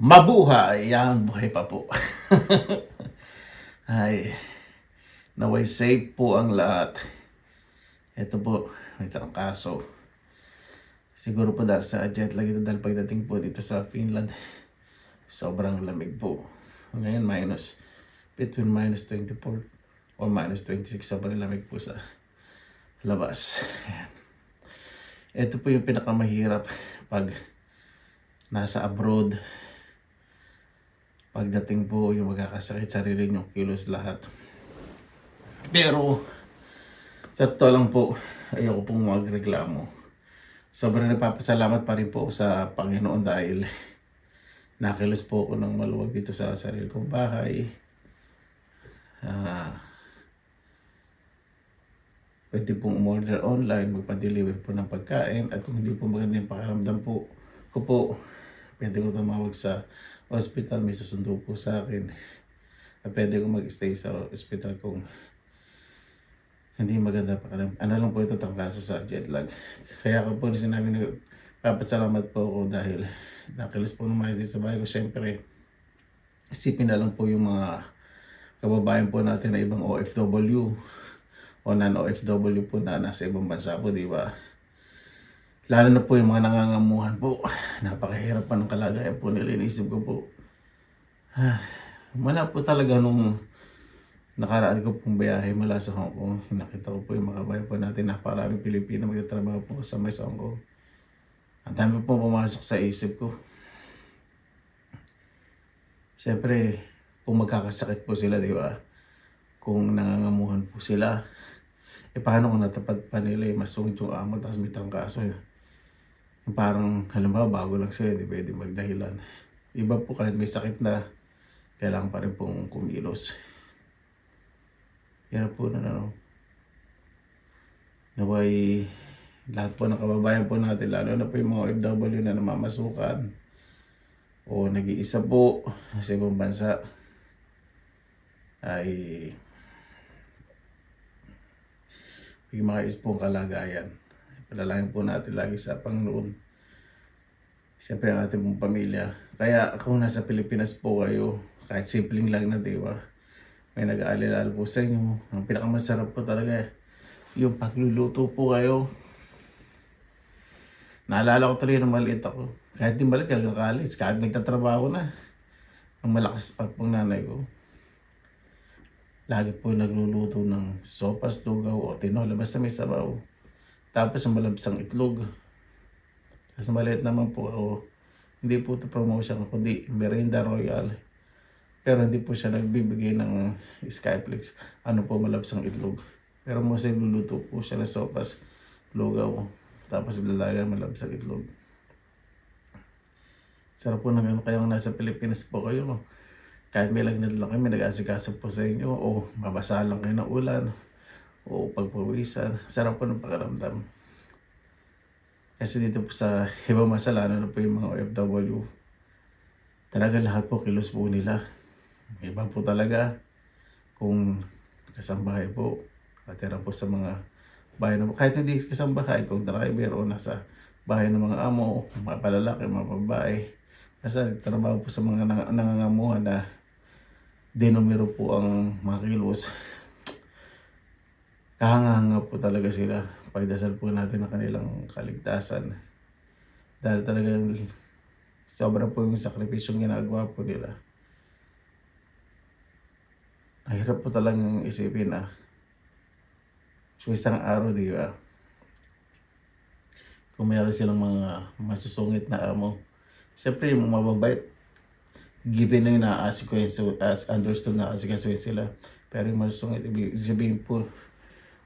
Mabuhay! Yan, buhay pa po. Ay, naway safe po ang lahat. Ito po, may trangkaso. Siguro po dahil sa jet lag ito dahil pagdating po dito sa Finland, sobrang lamig po. Ngayon, between minus 24 or minus 26, sobrang lamig po sa labas. Ayan. Ito po yung pinakamahirap pag nasa abroad. Pagdating po yung magkakasakit, sarili niyong kilos lahat. Pero sa totoo lang po, ayoko pong magreklamo. Sobrang nagpapasalamat pa rin po sa Panginoon dahil nakilos po ako ng maluwag dito sa sarili kong bahay. Pwede pong umorder online, magpa-deliver po ng pagkain. At kung hindi po maganda yung pakiramdam po, pwede ko tumawag sa hospital, may susundo po sa akin. At pwede ko mag-stay sa hospital kung hindi maganda pakiramdam. Ano lang po ito, tangkaso sa jet lag. Kaya ko po sinabi na papasalamat po ako dahil nakilos po ng maayos sa bahay ko. Siyempre, isipin na lang po yung mga kababayan po natin na ibang OFW o non-OFW po na nasa ibang bansa po, di ba? Lalo na po yung mga nangangamuhan po. Napakahirap pa ng kalagayan po nila. Inisip ko po. Wala po talaga nung nakaraan ko pong biyahe mula sa Hong Kong. Nakita ko po yung mga kabayan po natin. Napakaraming Pilipino magtatrabaho po kasama sa Hong Kong. Ang dami po pumasok sa isip ko. Siyempre, kung magkakasakit po sila, di ba? Kung nangangamuhan po sila, paano kung natapat pa nila masungit yung amo tapos may trangkaso yun? Parang halimbawa bago lang sila, hindi pwede magdahilan. Iba po kahit may sakit na, kailangan pa rin pong kumilos. Yan po na naway lahat po ng kababayan po natin, lalo na po yung mga OFW na namamasukan o nag-iisa po sa ibang bansa, ay yung mga ispong kalagayan. Palalangin po natin lagi sa Panginoon. Siyempre ang ating pong pamilya. Kaya kung nasa Pilipinas po kayo, kahit simpleng lang na, di ba? May nag-aalala po sa inyo. Ang pinakamasarap po talaga yung pagluluto po kayo. Naalala ko tuloy na maliit ako. Kahit di maliit hanggang college, kahit nagtatrabaho na. Ang malakas pa pong nanay ko. Lagi po nagluluto ng sopas, tugaw o tinola, basta may sabaw. Tapos ang malabsang itlog. Kasi maliit naman po ako. Hindi po ito promotion, kundi Merienda Royal. Pero hindi po siya nagbibigay ng Skyflix. Ano po, malabsang itlog. Pero mostly luluto po siya ng sopas, lugaw. Tapos lalagyan malabsang itlog. Sarap po naman kayong nasa Pilipinas po kayo. Kahit may lagnat lang kayo, may nag-aasikaso po sa inyo. O mabasa lang kayo ng ulan. O pagpawisan. Sarap po ng pakiramdam. Kasi dito po sa ibang bansa, lalo na po yung mga OFW, talaga lahat po kilos po nila. Iba po talaga kung kasambahay po, katira po sa mga bahay na po. Kahit hindi kasambahay, kung driver o nasa bahay ng mga amo, mga palalaki, mga babae. Kasi trabaho po sa mga nangangamuhan na dinumero po ang mga kilos. Kahanga-hanga po talaga sila. Pagdasal po natin ang kanilang kaligtasan. Dahil talagang sobra po yung sakripisyong ginagawa po nila. Mahirap po talagang isipin so isang araw, di ba? Kung mayroon silang mga masusungit na amo. Siyempre yung mababait, given na yun as understood na asikasuhin sila. Pero yung masusungit, ibig sabihin po,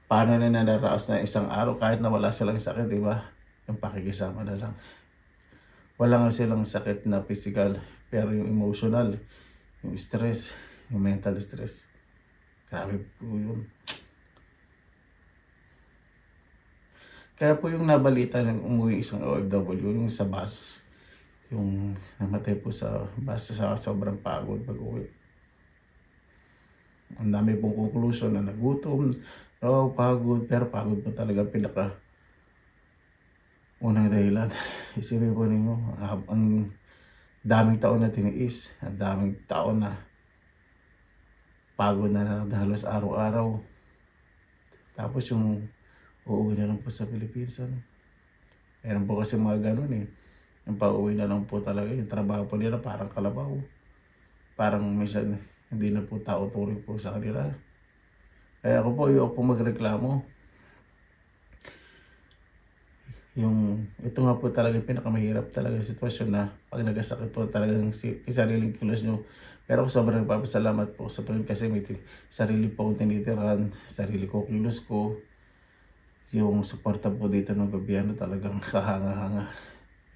paano na nararaos na isang araw kahit na wala silang sakit, di ba? Yung pakikisama na lang. Wala nga silang sakit na physical, pero yung emotional, yung stress, yung mental stress, grabe po yun. Kaya po yung nabalita ng umuwi isang OFW, yung sa bus, yung namatay po sa bus sa sobrang pagod pag-uwi. Ang dami pong conclusion na nagutom, pagod, pero pagod po talaga pinaka unang dahilan. Isipin po ninyo, ang daming taon na tiniis, ang daming taon na pagod na halos araw-araw. Tapos yung uuwi na lang po sa Pilipinas. Ano? Meron po kasi mga ganun eh. Yung pauwi na lang po talaga, yung trabaho po nila parang kalabaw. Parang minsan hindi na po tao turing po sa kanila. Kaya ako po, yung po magreklamo. Ito nga po talaga yung pinakamahirap talaga yung sitwasyon na pag nagasakit po talagang sariling kilos nyo. Pero ako sobrang nagpapasalamat po sa Panginoon kasi may sarili po akong tinitiran, sarili ko kilos ko. Yung suporta po dito ng gobyerno talagang kahanga-hanga.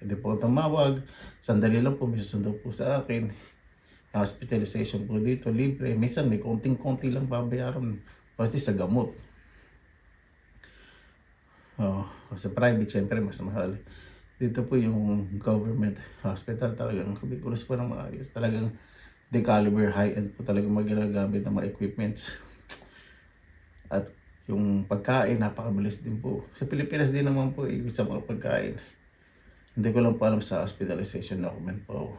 Hindi po ako tumawag, sandali lang po may susundo po sa akin. Hospitalization po dito, libre. Minsan may konting-konti lang babayaran. Pasti sa gamot. Sa private, syempre mas mahal. Dito po yung government hospital talagang kubikulos po ng maayos. Talagang de-caliber high-end po talagang magagamit ng mga equipments. At yung pagkain, napakabilis din po. Sa Pilipinas din naman po, sa mga pagkain. Hindi ko lang po alam sa hospitalization document po.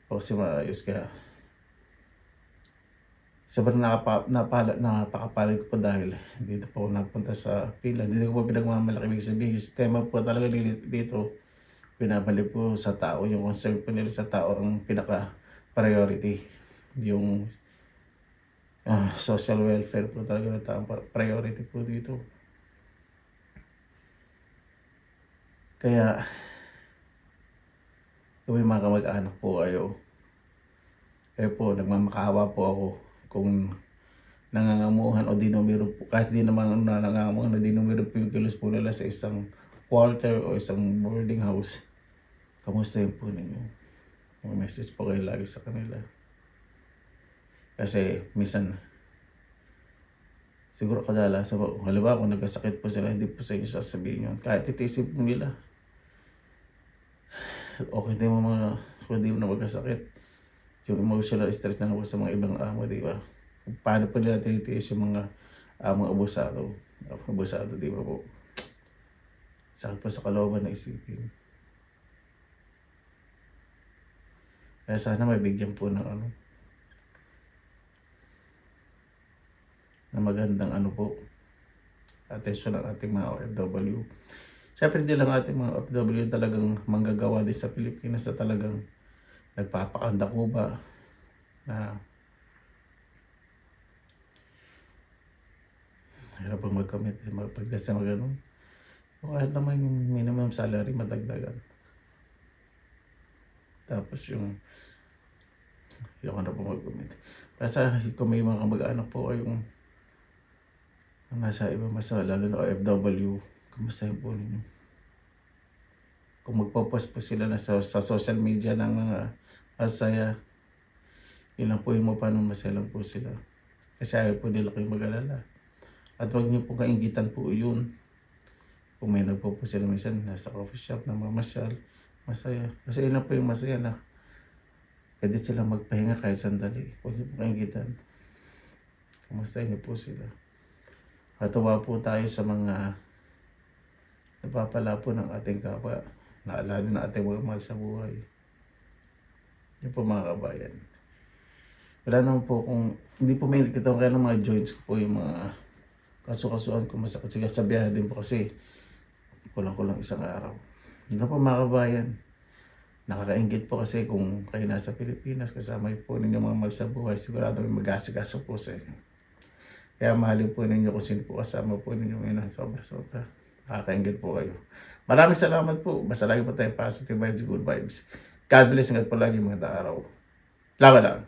Kasi maayos kaya. Sobrang napakapalag ko po dahil dito po napunta sa Finland. Hindi ko po pinagmamalaki ibig sabihin. Yung sistema po talaga dito, pinabalik po sa tao. Yung concern po nila sa tao ang pinaka-priority. Yung social welfare po talaga na tao. Priority po dito. Kaya, kung may mga kamag-anak po kayo, kaya po, nagmamakaawa po ako kung nangangamuhan o dinumero po, kahit di naman nangangamuhan o dinumero po yung kilos po nila sa isang quarter o isang boarding house. Kamusta yun po ninyo? May message po kayo lagi sa kanila. Kasi minsan, siguro kadalasan po, halimbawa kung nagkasakit po sila, hindi po sa inyo sasabihin yun. Kahit titisip po nila, okay din mo mga, kung di mo na magkasakit, yung emotional stress na naman sa mga ibang amo, di ba? Paano po nila tinitiis yung mga abusado. Abusado, di ba po? Sakit po sa kalooban na isipin. Kaya sana mabigyan po ng na magandang atensyon ng ating mga OFW. Siyempre hindi lang ating mga OFW talagang manggagawa din sa Pilipinas na talagang nagpapakanda ko ba na hirap pang mag-commit pagdating sa mga ganun. Kahit naman yung minimum salary madagdagan. Tapos yung ano po mag-commit. Kasi kung may mga kamag-anak po kayong nasa ibang masa, lalo na OFW, kamustahin po ninyo. Kung magpo-post po sila na sa social media ng mga masaya, yun lang po yung paano masaya lang po sila. Kasi ayaw po nila kayong mag-alala. At huwag niyo pong kaingitan po yun. Kung may nagpo-post sila minsan nasa coffee shop na mamasyal, masaya. Kasi yun lang po yung masaya na pwede sila magpahinga kahit sandali. Huwag niyo pong kaingitan. Kamustahin niyo po sila. Matuwa po tayo sa mga napapala po ng ating kapwa. Naalala na ating mga mahal sa buhay. Yun po mga kabayan. Wala naman po kung hindi po may nakita ko kaya ng mga joints ko po yung mga kaso-kasuan ko masakit siya sa biyahe din po kasi kulang-kulang isang araw. Yun po mga kabayan. Nakakaingit po kasi kung kayo nasa Pilipinas kasama po ninyo mga mahal sa buhay sigurado may mag-asikaso po sa inyo. Kaya mahalin po ninyo kung sino po kasama po ninyo ngayon. Sobra-sobra. Nakakaingit po kayo. Maraming salamat po. Basta lagi po tayo positive vibes, good vibes. God bless. Ingat po lagi mga araw. Laban lang.